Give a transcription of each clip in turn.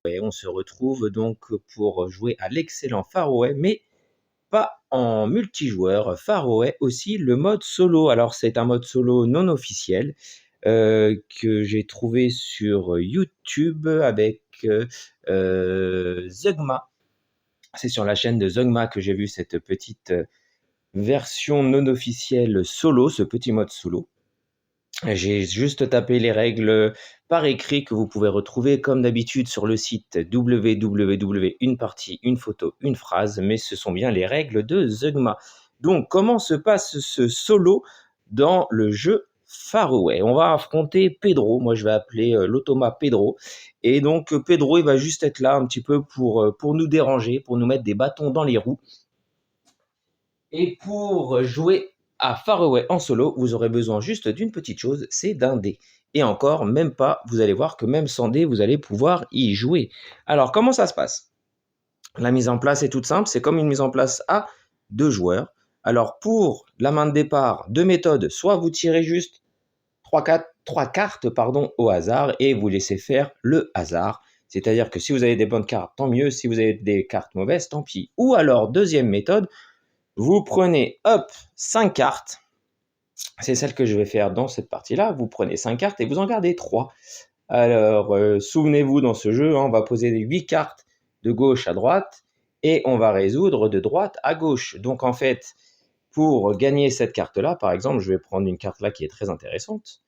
Et on se retrouve donc pour jouer à l'excellent Far Away, mais pas en multijoueur. Far Away aussi le mode solo. Alors c'est un mode solo non officiel que j'ai trouvé sur YouTube avec Zugma. C'est sur la chaîne de Zugma que j'ai vu cette petite version non officielle solo, ce petit mode solo. J'ai juste tapé les règles par écrit que vous pouvez retrouver comme d'habitude sur le site www. Une partie, une photo, une phrase, mais ce sont bien les règles de Zugma. Donc, comment se passe ce solo dans le jeu Far Away? On va affronter Pedro, moi je vais appeler l'automa Pedro, et donc Pedro il va juste être là un petit peu pour nous déranger, pour nous mettre des bâtons dans les roues. Et pour jouer à Far Away en solo, vous aurez besoin juste d'une petite chose, c'est d'un dé. Et encore, même pas, vous allez voir que même sans dé, vous allez pouvoir y jouer. Alors, comment ça se passe? La mise en place est toute simple, c'est comme une mise en place à 2 joueurs. Alors, pour la main de départ, 2 méthodes, soit vous tirez juste 3 cartes au hasard et vous laissez faire le hasard. C'est-à-dire que si vous avez des bonnes cartes, tant mieux. Si vous avez des cartes mauvaises, tant pis. Ou alors, deuxième méthode, vous prenez, hop, 5 cartes. C'est celle que je vais faire dans cette partie-là. Vous prenez 5 cartes et vous en gardez 3. Alors, souvenez-vous, dans ce jeu, on va poser 8 cartes de gauche à droite et on va résoudre de droite à gauche. Donc, en fait, pour gagner cette carte-là, par exemple, je vais prendre une carte là qui est très intéressante.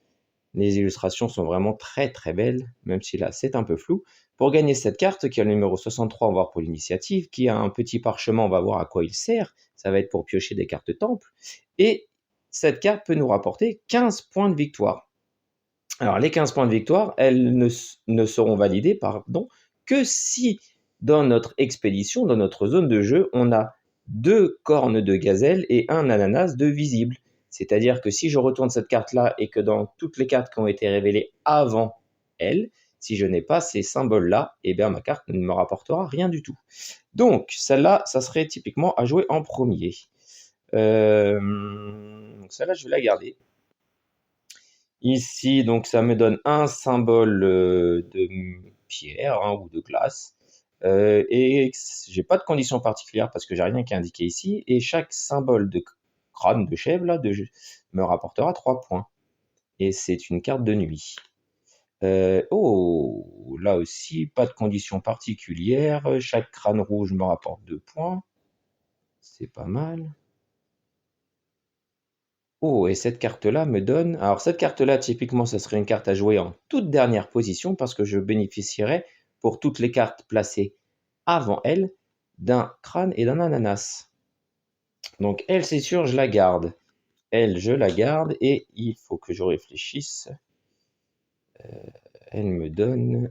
Les illustrations sont vraiment très très belles, même si là c'est un peu flou. Pour gagner cette carte, qui a le numéro 63, on va voir pour l'initiative, qui a un petit parchemin, on va voir à quoi il sert. Ça va être pour piocher des cartes temple. Et cette carte peut nous rapporter 15 points de victoire. Alors les 15 points de victoire, elles ne seront validées que si dans notre expédition, dans notre zone de jeu, on a 2 cornes de gazelle et un ananas de visible. C'est-à-dire que si je retourne cette carte-là et que dans toutes les cartes qui ont été révélées avant elle, si je n'ai pas ces symboles-là, eh bien ma carte ne me rapportera rien du tout. Donc celle-là, ça serait typiquement à jouer en premier. Donc celle-là, je vais la garder. Ici, donc ça me donne un symbole de pierre ou de glace. Et j'ai pas de conditions particulières parce que j'ai rien qui est indiqué ici. Et chaque symbole de crâne de chèvre là, me rapportera 3 points. Et c'est une carte de nuit. Là aussi, pas de conditions particulières. Chaque crâne rouge me rapporte 2 points. C'est pas mal. Oh, et cette carte-là me donne... Alors cette carte-là, typiquement, ça serait une carte à jouer en toute dernière position parce que je bénéficierais, pour toutes les cartes placées avant elle, d'un crâne et d'un ananas. Donc elle, c'est sûr, je la garde. Elle, je la garde et il faut que je réfléchisse. Elle me donne...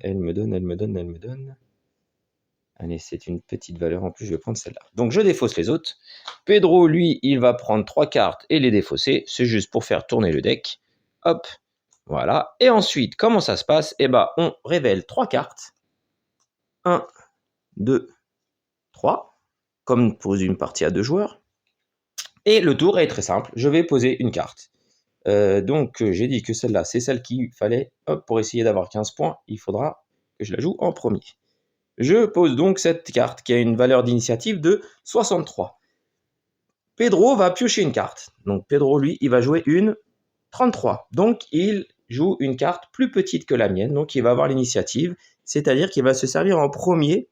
Allez, c'est une petite valeur en plus, je vais prendre celle-là. Donc je défausse les autres. Pedro, lui, il va prendre 3 cartes et les défausser. C'est juste pour faire tourner le deck. Hop, voilà. Et ensuite, comment ça se passe? Eh ben, on révèle 3 cartes. 1, 2, 3. Comme pour une partie à 2 joueurs. Et le tour est très simple. Je vais poser une carte. Donc j'ai dit que celle-là, c'est celle qu'il fallait. Hop, pour essayer d'avoir 15 points, il faudra que je la joue en premier. Je pose donc cette carte qui a une valeur d'initiative de 63. Pedro va piocher une carte. Donc Pedro, lui, il va jouer une 33. Donc il joue une carte plus petite que la mienne. Donc il va avoir l'initiative. C'est-à-dire qu'il va se servir en premier.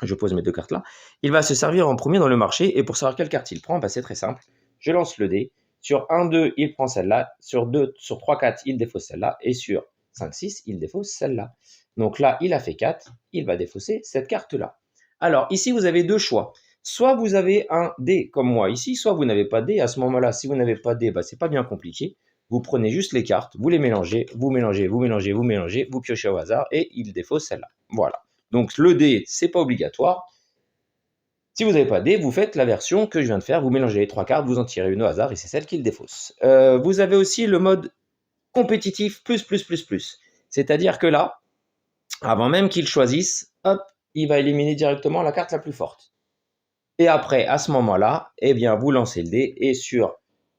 Je pose mes 2 cartes là. Il va se servir en premier dans le marché. Et pour savoir quelle carte il prend, c'est très simple. Je lance le dé. Sur 1, 2, il prend celle-là. Sur 3, 4, il défausse celle-là. Et sur 5, 6, il défausse celle-là. Donc là, il a fait 4, il va défausser cette carte-là. Alors ici, vous avez 2 choix. Soit vous avez un dé comme moi ici, soit vous n'avez pas de dé. À ce moment-là, si vous n'avez pas de dé, c'est pas bien compliqué. Vous prenez juste les cartes, vous les mélangez, vous piochez au hasard et il défausse celle-là. Voilà. Donc le dé, c'est pas obligatoire. Si vous n'avez pas de dé, vous faites la version que je viens de faire. Vous mélangez les 3 cartes, vous en tirez une au hasard et c'est celle qu'il défausse. Vous avez aussi le mode compétitif plus. C'est-à-dire que là, avant même qu'il choisisse, hop, il va éliminer directement la carte la plus forte. Et après, à ce moment-là, eh bien, vous lancez le dé et sur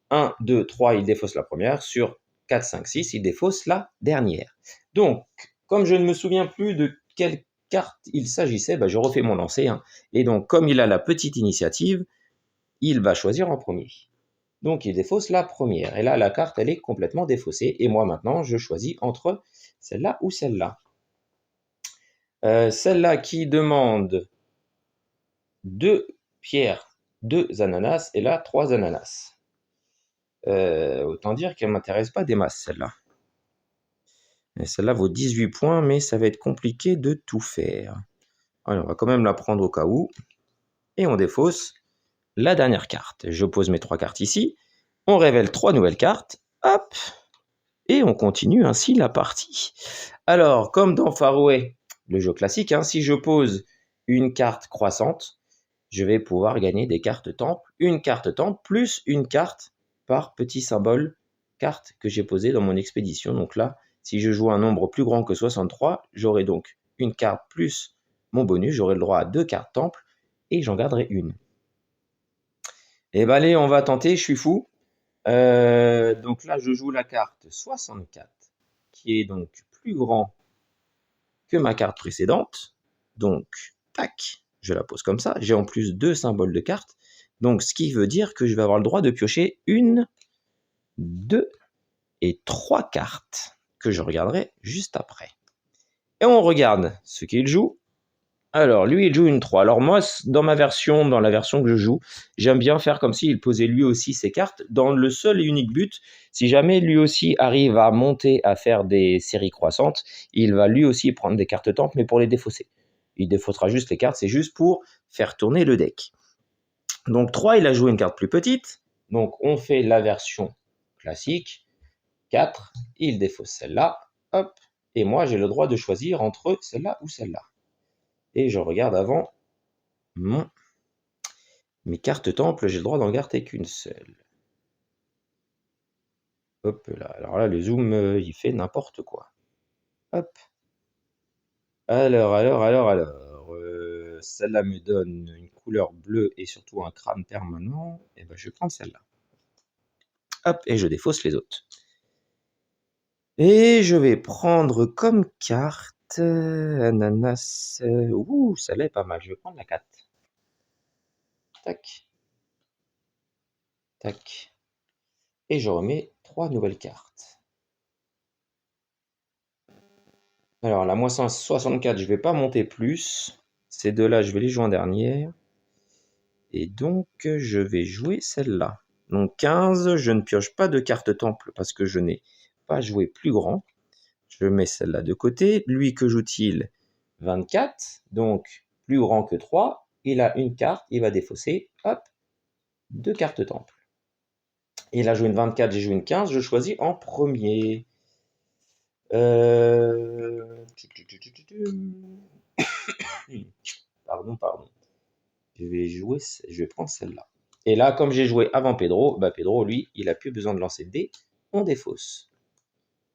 1, 2, 3, il défausse la première. Sur 4, 5, 6, il défausse la dernière. Donc, comme je ne me souviens plus de quelle carte il s'agissait, je refais mon lancer. Hein. Et donc, comme il a la petite initiative, il va choisir en premier. Donc, il défausse la première. Et là, la carte, elle est complètement défaussée. Et moi, maintenant, je choisis entre celle-là ou celle-là. Celle-là qui demande 2 pierres, 2 ananas, et là, 3 ananas. Autant dire qu'elle ne m'intéresse pas des masses, celle-là. Et celle-là vaut 18 points, mais ça va être compliqué de tout faire. Alors, on va quand même la prendre au cas où. Et on défausse la dernière carte. Je pose mes 3 cartes ici. On révèle 3 nouvelles cartes. Hop. Et on continue ainsi la partie. Alors, comme dans Far Away, le jeu classique, hein, si je pose une carte croissante, je vais pouvoir gagner des cartes temple. Une carte temple plus une carte par petit symbole carte que j'ai posée dans mon expédition. Donc là, si je joue un nombre plus grand que 63, j'aurai donc une carte plus mon bonus. J'aurai le droit à 2 cartes temple et j'en garderai une. Et ben allez, on va tenter, je suis fou. Donc là, je joue la carte 64, qui est donc plus grand que ma carte précédente. Donc, tac, je la pose comme ça. J'ai en plus 2 symboles de carte. Donc, ce qui veut dire que je vais avoir le droit de piocher 1, 2 et 3 cartes que je regarderai juste après. Et on regarde ce qu'il joue. Alors, lui, il joue une 3. Alors moi, dans la version que je joue, j'aime bien faire comme s'il posait lui aussi ses cartes, dans le seul et unique but, si jamais lui aussi arrive à monter, à faire des séries croissantes, il va lui aussi prendre des cartes temple, mais pour les défausser. Il défaussera juste les cartes, c'est juste pour faire tourner le deck. Donc 3, il a joué une carte plus petite, donc on fait la version classique. 4, il défausse celle-là, hop, et moi j'ai le droit de choisir entre celle-là ou celle-là. Et je regarde avant mes cartes temple, j'ai le droit d'en garder qu'une seule. Hop là, alors là le zoom il fait n'importe quoi. Hop. Alors, celle-là me donne une couleur bleue et surtout un crâne permanent. Et ben je vais prendre celle-là. Hop, et je défausse les autres. Et je vais prendre comme carte ananas. Ouh, celle-là est pas mal. Je vais prendre la 4. Tac. Tac. Et je remets 3 nouvelles cartes. Alors, la moins 64, je vais pas monter plus. Ces deux-là, je vais les jouer en dernière. Et donc, je vais jouer celle-là. Donc 15, je ne pioche pas de carte temple parce que je n'ai pas joué plus grand. Je mets celle-là de côté. Lui, que joue-t-il? 24, donc plus grand que 3. Il a une carte, il va défausser. Hop, 2 cartes temple. Il a joué une 24, j'ai joué une 15, je choisis en premier. Pardon. Je vais prendre celle-là. Et là, comme j'ai joué avant Pedro, Pedro, lui, il a plus besoin de lancer de dés. On défausse.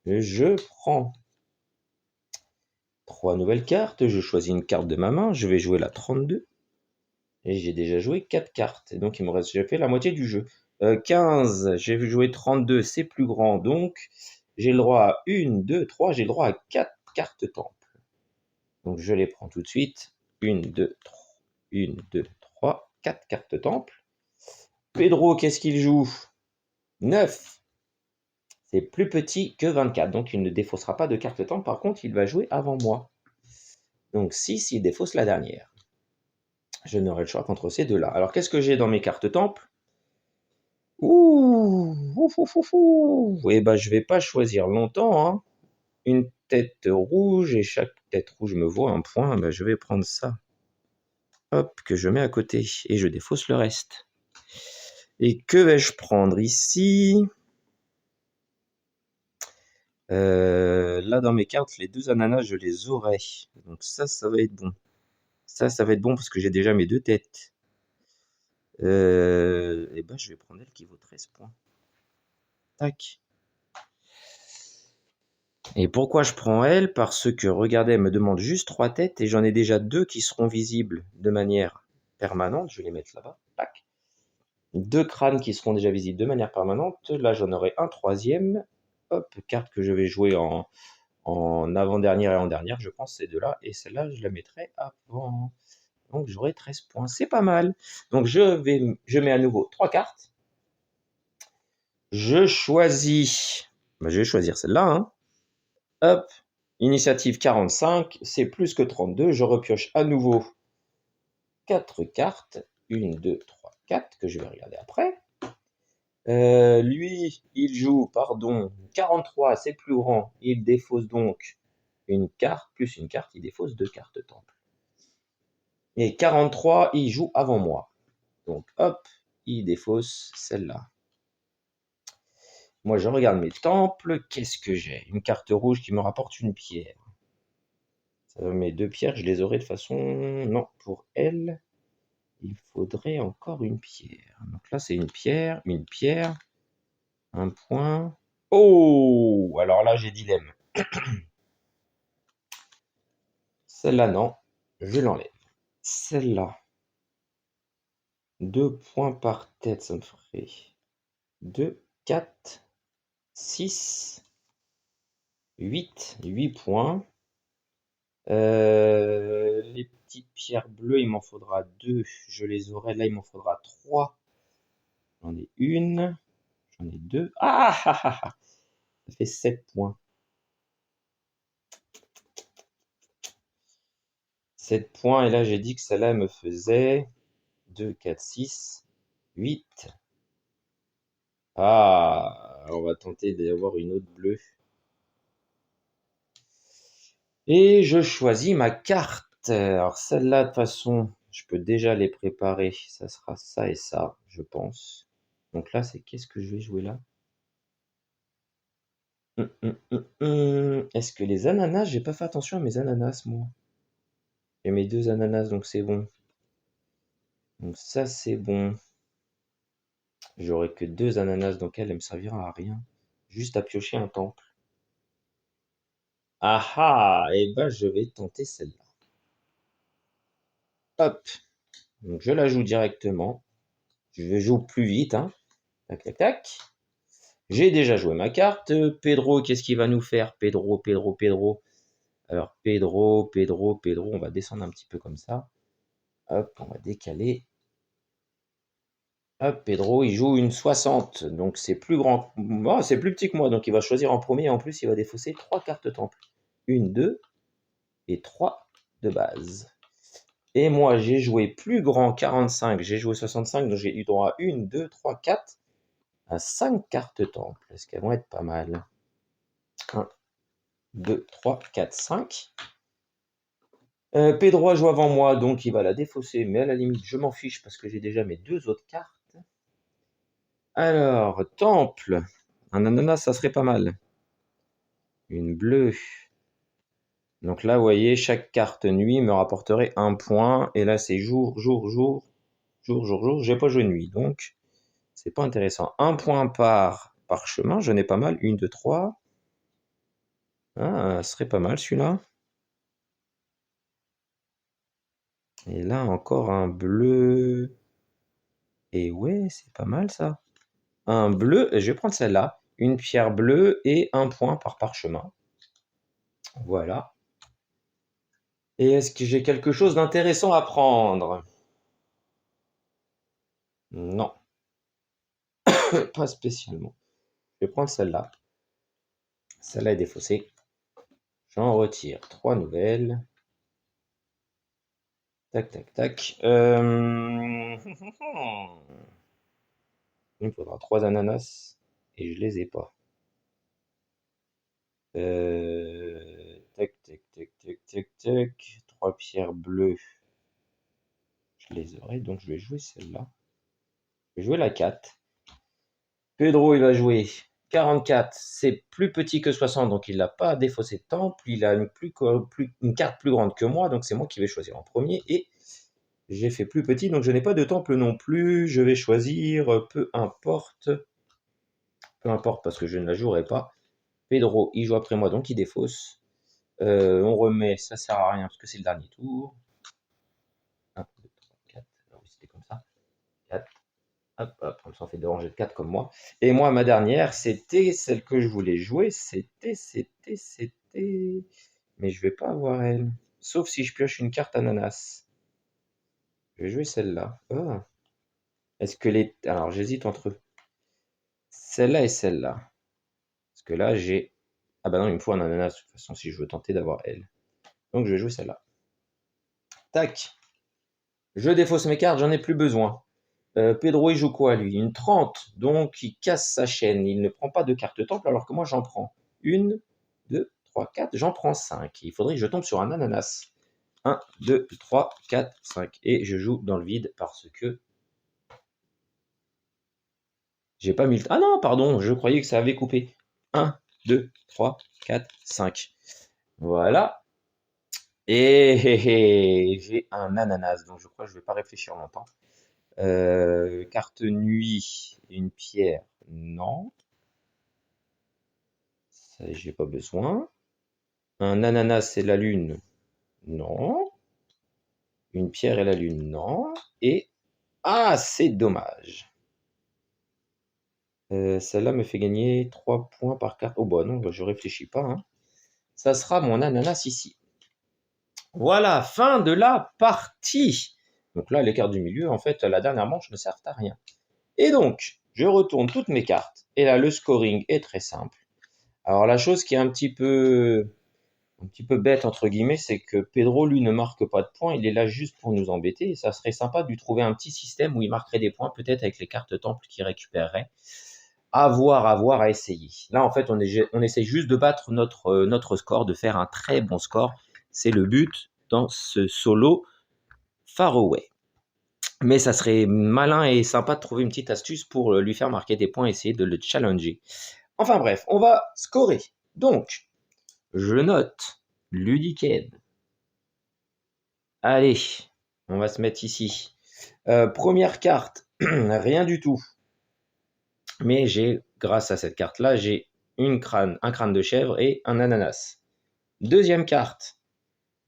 Je prends 3 nouvelles cartes. Je choisis une carte de ma main. Je vais jouer la 32. Et j'ai déjà joué 4 cartes. Et donc, il me reste, j'ai fait la moitié du jeu. 15, j'ai joué 32, c'est plus grand. Donc, j'ai le droit à 1, 2, 3. J'ai le droit à 4 cartes temple. Donc, je les prends tout de suite. 1, 2, 3. 1, 2, 3. 4 cartes temple. Pedro, qu'est-ce qu'il joue? 9. C'est plus petit que 24, donc il ne défaussera pas de carte temple. Par contre, il va jouer avant moi. Donc 6, il défausse la dernière. Je n'aurai le choix qu'entre ces deux-là. Alors, qu'est-ce que j'ai dans mes cartes temple? Et je vais pas choisir longtemps. Hein. Une tête rouge, et chaque tête rouge me vaut un point. Je vais prendre ça. Hop, que je mets à côté. Et je défausse le reste. Et que vais-je prendre ici? Là, dans mes cartes, les 2 ananas, je les aurai. Donc ça va être bon. Ça va être bon parce que j'ai déjà mes 2 têtes. Je vais prendre elle qui vaut 13 points. Tac. Et pourquoi je prends elle? Parce que, regardez, elle me demande juste 3 têtes et j'en ai déjà 2 qui seront visibles de manière permanente. Je vais les mettre là-bas. Tac. 2 crânes qui seront déjà visibles de manière permanente. Là, j'en aurai un troisième. Hop, carte que je vais jouer en en avant-dernière et en dernière, je pense, ces deux-là. Et celle-là, je la mettrai avant. Donc, j'aurai 13 points. C'est pas mal. Donc, je mets à nouveau 3 cartes. Je choisis. Je vais choisir celle-là. Hein. Hop. Initiative 45. C'est plus que 32. Je repioche à nouveau 4 cartes. 1, 2, 3, 4 que je vais regarder après. Lui, il joue, 43, c'est plus grand. Il défausse donc une carte, plus une carte, il défausse 2 cartes temple. Et 43, il joue avant moi. Donc hop, il défausse celle-là. Moi, je regarde mes temples. Qu'est-ce que j'ai? Une carte rouge qui me rapporte une pierre. Mes 2 pierres, je les aurai de façon... Non, pour elle, il faudrait encore une pierre. Donc là, c'est une pierre, un point. Oh! Alors là, j'ai dilemme. Celle-là, non. Je l'enlève. Celle-là. 2 points par tête, ça me ferait 2, 4, 6, 8. 8 points. Les petites pierres bleues, il m'en faudra 2. Je les aurai. Là, il m'en faudra 3. J'en ai une. J'en ai 2. Ah, ah, ah, ah. Ça fait 7 points. 7 points. Et là, j'ai dit que celle-là me faisait 2, 4, 6, 8. Ah, on va tenter d'avoir une autre bleue. Et je choisis ma carte. Alors celle-là, de toute façon, je peux déjà les préparer. Ça sera ça et ça, je pense. Donc là, c'est qu'est-ce que je vais jouer là? Est-ce que les ananas, j'ai pas fait attention à mes ananas, moi. J'ai mes 2 ananas, donc c'est bon. Donc ça, c'est bon. J'aurai que 2 ananas, donc elle me servira à rien. Juste à piocher un temple. Ah ah! Et ben, je vais tenter celle-là. Hop! Donc je la joue directement. Je joue plus vite, hein. Tac, tac, tac. J'ai déjà joué ma carte. Pedro, qu'est-ce qu'il va nous faire? Pedro. Alors, Pedro. On va descendre un petit peu comme ça. Hop, on va décaler. Hop, Pedro, il joue une 60. Donc, c'est plus grand. Oh, c'est plus petit que moi. Donc, il va choisir en premier. En plus, il va défausser 3 cartes temple. 1, 2 et 3 de base. Et moi, j'ai joué plus grand, 45. J'ai joué 65. Donc, j'ai eu droit à 1, 2, 3, 4. À 5 cartes temple. Est-ce qu'elles vont être pas mal? 1, 2, 3, 4, 5. Pedro joue avant moi, donc il va la défausser, mais à la limite, je m'en fiche parce que j'ai déjà mes 2 autres cartes. Alors, temple. Un ananas, ça serait pas mal. Une bleue. Donc là, vous voyez, chaque carte nuit me rapporterait 1 point. Et là, c'est jour. J'ai pas joué nuit, donc c'est pas intéressant. 1 point par chemin, j'en ai pas mal. 1, 2, 3. Ah, ce serait pas mal celui-là. Et là, encore un bleu. Et ouais, c'est pas mal ça. Un bleu, je vais prendre celle-là. Une pierre bleue et 1 point par parchemin. Voilà. Et est-ce que j'ai quelque chose d'intéressant à prendre? Non, pas spécialement. Je vais prendre celle-là. Celle-là est défaussée. J'en retire 3 nouvelles. Tac, tac, tac. Il me faudra 3 ananas et je les ai pas. Tac, tac, tac, tac, tac, tac. 3 pierres bleues. Je les aurai, donc je vais jouer celle-là. Je vais jouer la 4. Pedro, il va jouer 44. C'est plus petit que 60, donc il n'a pas défaussé de temple. Il a une carte plus grande que moi, donc c'est moi qui vais choisir en premier. Et j'ai fait plus petit, donc je n'ai pas de temple non plus. Je vais choisir, peu importe parce que je ne la jouerai pas. Pedro, il joue après moi, donc il défausse. On remet, ça sert à rien parce que c'est le dernier tour. 1, 2, 3, 4. Ah oui, c'était comme ça. 4. Hop, hop, on s'en fait de rangées de 4 comme moi. Et moi, ma dernière, c'était celle que je voulais jouer. C'était tenter. Mais je vais pas avoir elle. Sauf si je pioche une carte ananas. Je vais jouer celle-là. Ah. Est-ce que les... Alors, j'hésite entre celle-là et celle-là. Parce que là, j'ai... Ah bah non, il me faut un ananas, de toute façon, si je veux tenter d'avoir elle. Donc, je vais jouer celle-là. Tac. Je défausse mes cartes, j'en ai plus besoin. Pedro, il joue quoi, lui? Une 30. Donc, il casse sa chaîne. Il ne prend pas de carte temple, alors que moi, j'en prends. Une, deux, trois, quatre. J'en prends 5. Il faudrait que je tombe sur un ananas. 1, 2, 3, 4, 5. Et je joue dans le vide parce que j'ai pas mis le... Ah non, pardon, je croyais que ça avait coupé. 1, 2, 3, 4, 5. Voilà. Et j'ai un ananas, donc je crois que je vais pas réfléchir longtemps. Carte nuit, une pierre, non. Ça, j'ai pas besoin. Un ananas et la lune, non. Une pierre et la lune, non. Et... Ah, c'est dommage. Celle-là me fait gagner 3 points par carte. Oh bah non, bah, je réfléchis pas, hein. Ça sera mon ananas ici. Voilà, fin de la partie. Donc là, les cartes du milieu, en fait, la dernière manche ne servent à rien. Et donc, je retourne toutes mes cartes. Et là, le scoring est très simple. Alors la chose qui est un petit peu bête, entre guillemets, c'est que Pedro, lui, ne marque pas de points. Il est là juste pour nous embêter. Et ça serait sympa de lui trouver un petit système où il marquerait des points, peut-être avec les cartes temple qu'il récupérerait. À voir, à essayer. Là, en fait, on essaie juste de battre notre score, de faire un très bon score. C'est le but dans ce solo Faraway. Mais ça serait malin et sympa de trouver une petite astuce pour lui faire marquer des points, essayer de le challenger. Enfin bref, on va scorer. Donc, je note Ludiken. Allez, on va se mettre ici. Première carte, rien du tout. Mais grâce à cette carte-là, j'ai un crâne de chèvre et un ananas. Deuxième carte,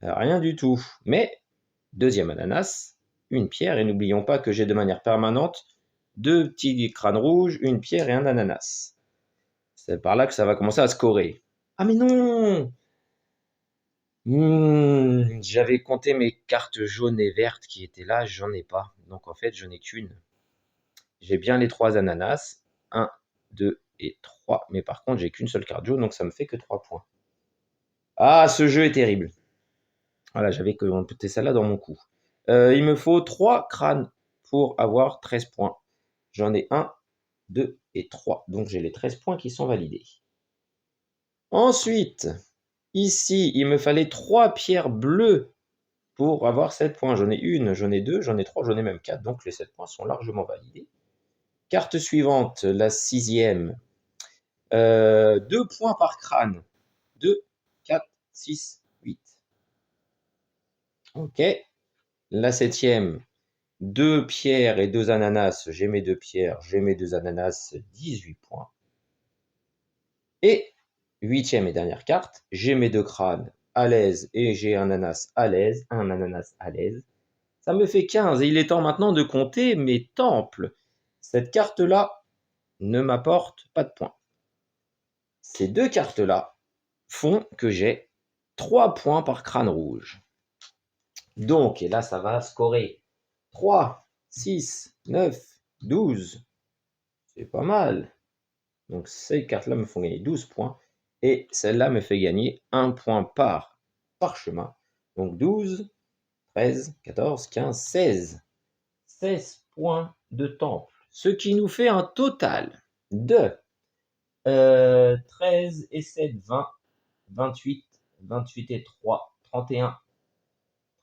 rien du tout. Mais, deuxième ananas, une pierre. Et n'oublions pas que j'ai de manière permanente 2 petits crânes rouges, une pierre et un ananas. C'est par là que ça va commencer à scorer. Ah mais non! J'avais compté mes cartes jaunes et vertes qui étaient là, j'en ai pas. Donc en fait, j'en ai qu'une. J'ai bien les 3 ananas. 1, 2 et 3. Mais par contre, j'ai qu'une seule carte jaune, donc ça me fait que 3 points. Ah, ce jeu est terrible. Voilà, j'avais compté celle-là dans mon coup. Il me faut 3 crânes pour avoir 13 points. J'en ai 1, 2 et 3. Donc j'ai les 13 points qui sont validés. Ensuite, ici, il me fallait 3 pierres bleues pour avoir 7 points. J'en ai une, j'en ai 2, j'en ai 3, j'en ai même 4. Donc les 7 points sont largement validés. Carte suivante, la 6e. 2 points par crâne. 2, 4, 6, 8. Ok. La 7e, 2 pierres et 2 ananas. J'ai mes 2 pierres, j'ai mes 2 ananas, 18 points. Et 8e et dernière carte, j'ai mes 2 crânes à l'aise et j'ai un ananas à l'aise. Un ananas à l'aise. Ça me fait 15 et il est temps maintenant de compter mes temples. Cette carte-là ne m'apporte pas de points. Ces 2 cartes-là font que j'ai 3 points par crâne rouge. Donc, et là, ça va scorer 3, 6, 9, 12. C'est pas mal. Donc, ces cartes-là me font gagner 12 points. Et celle-là me fait gagner 1 point par parchemin. Donc, 12, 13, 14, 15, 16. 16 points de temple. Ce qui nous fait un total de 13 et 7, 20, 28, 28 et 3, 31,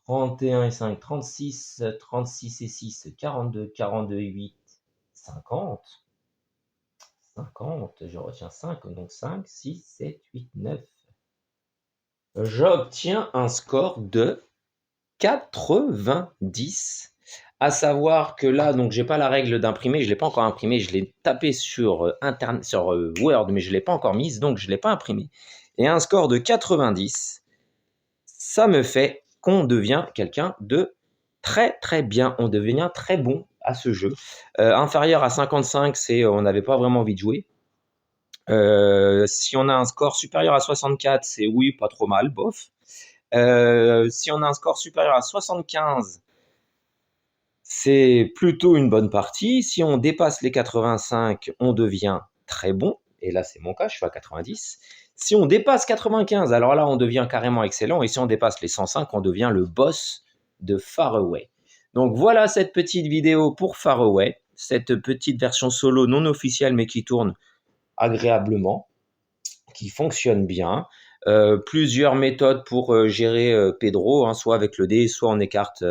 31 et 5, 36, 36 et 6, 42, 42 et 8, 50. 50, je retiens 5, donc 5, 6, 7, 8, 9. J'obtiens un score de 90. À savoir que là, donc j'ai pas la règle d'imprimer, je l'ai pas encore imprimé, je l'ai tapé sur Word, mais je l'ai pas encore mise, donc je l'ai pas imprimé. Et un score de 90, ça me fait qu'on devient quelqu'un de très très bien, on devient très bon à ce jeu. Inférieur à 55, c'est on n'avait pas vraiment envie de jouer. Si on a un score supérieur à 64, c'est oui, pas trop mal, bof. Si on a un score supérieur à 75, c'est plutôt une bonne partie. Si on dépasse les 85, on devient très bon. Et là, c'est mon cas, je suis à 90. Si on dépasse 95, alors là, on devient carrément excellent. Et si on dépasse les 105, on devient le boss de Faraway. Donc voilà cette petite vidéo pour Faraway, cette petite version solo non officielle mais qui tourne agréablement, qui fonctionne bien. Plusieurs méthodes pour gérer Pedro, hein, soit avec le dé, soit on écarte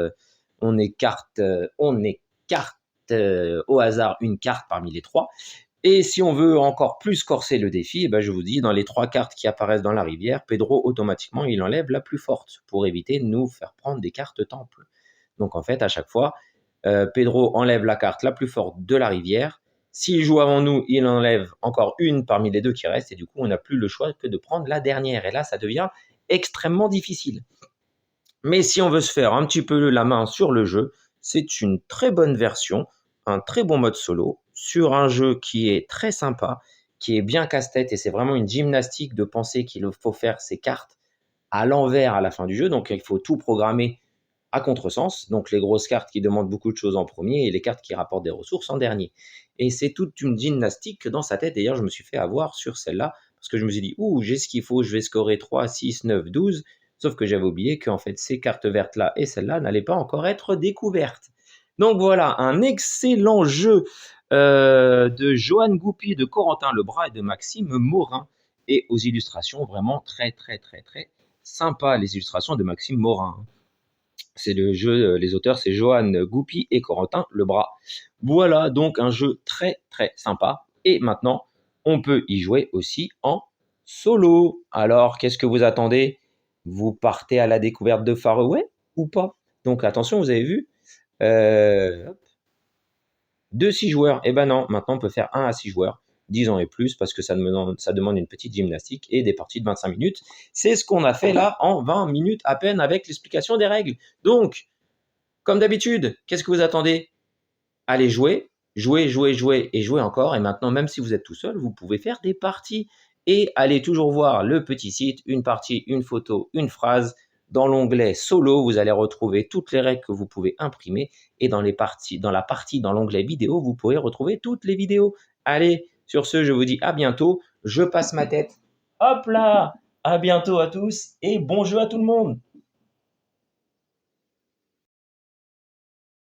au hasard une carte parmi les trois. Et si on veut encore plus corser le défi, eh ben je vous dis, dans les 3 cartes qui apparaissent dans la rivière, Pedro, automatiquement, il enlève la plus forte pour éviter de nous faire prendre des cartes temple. Donc en fait, à chaque fois, Pedro enlève la carte la plus forte de la rivière. S'il joue avant nous, il enlève encore une parmi les 2 qui restent, et du coup, on n'a plus le choix que de prendre la dernière. Et là, ça devient extrêmement difficile. Mais si on veut se faire un petit peu la main sur le jeu, c'est une très bonne version, un très bon mode solo, sur un jeu qui est très sympa, qui est bien casse-tête, et c'est vraiment une gymnastique de penser qu'il faut faire ses cartes à l'envers à la fin du jeu. Donc il faut tout programmer à contresens, donc les grosses cartes qui demandent beaucoup de choses en premier et les cartes qui rapportent des ressources en dernier. Et c'est toute une gymnastique dans sa tête. D'ailleurs, je me suis fait avoir sur celle-là parce que je me suis dit, ouh, j'ai ce qu'il faut, je vais scorer 3, 6, 9, 12. Sauf que j'avais oublié qu'en fait, ces cartes vertes-là et celle-là n'allaient pas encore être découvertes. Donc voilà, un excellent jeu de Johan Goupy, de Corentin Lebras et de Maxime Morin. Et aux illustrations vraiment très, très, très, très sympa, les illustrations de Maxime Morin. C'est le jeu, les auteurs, c'est Johan Goupy et Corentin Lebras. Voilà donc un jeu très très sympa. Et maintenant, on peut y jouer aussi en solo. Alors, qu'est-ce que vous attendez? Vous partez à la découverte de Faraway ou pas? Donc attention, vous avez vu, 2 6 joueurs. Eh ben non, maintenant on peut faire 1 à 6 joueurs, 10 ans et plus, parce que ça demande une petite gymnastique et des parties de 25 minutes. C'est ce qu'on a fait là en 20 minutes à peine avec l'explication des règles. Donc, comme d'habitude, qu'est-ce que vous attendez? Allez jouer, jouer, jouer, jouer et jouer encore. Et maintenant, même si vous êtes tout seul, vous pouvez faire des parties. Et allez toujours voir le petit site, une partie, une photo, une phrase. Dans l'onglet solo, vous allez retrouver toutes les règles que vous pouvez imprimer. Et dans dans l'onglet vidéo, vous pourrez retrouver toutes les vidéos. Allez, sur ce, je vous dis à bientôt. Je passe ma tête. Hop là! À bientôt à tous et bon jeu à tout le monde!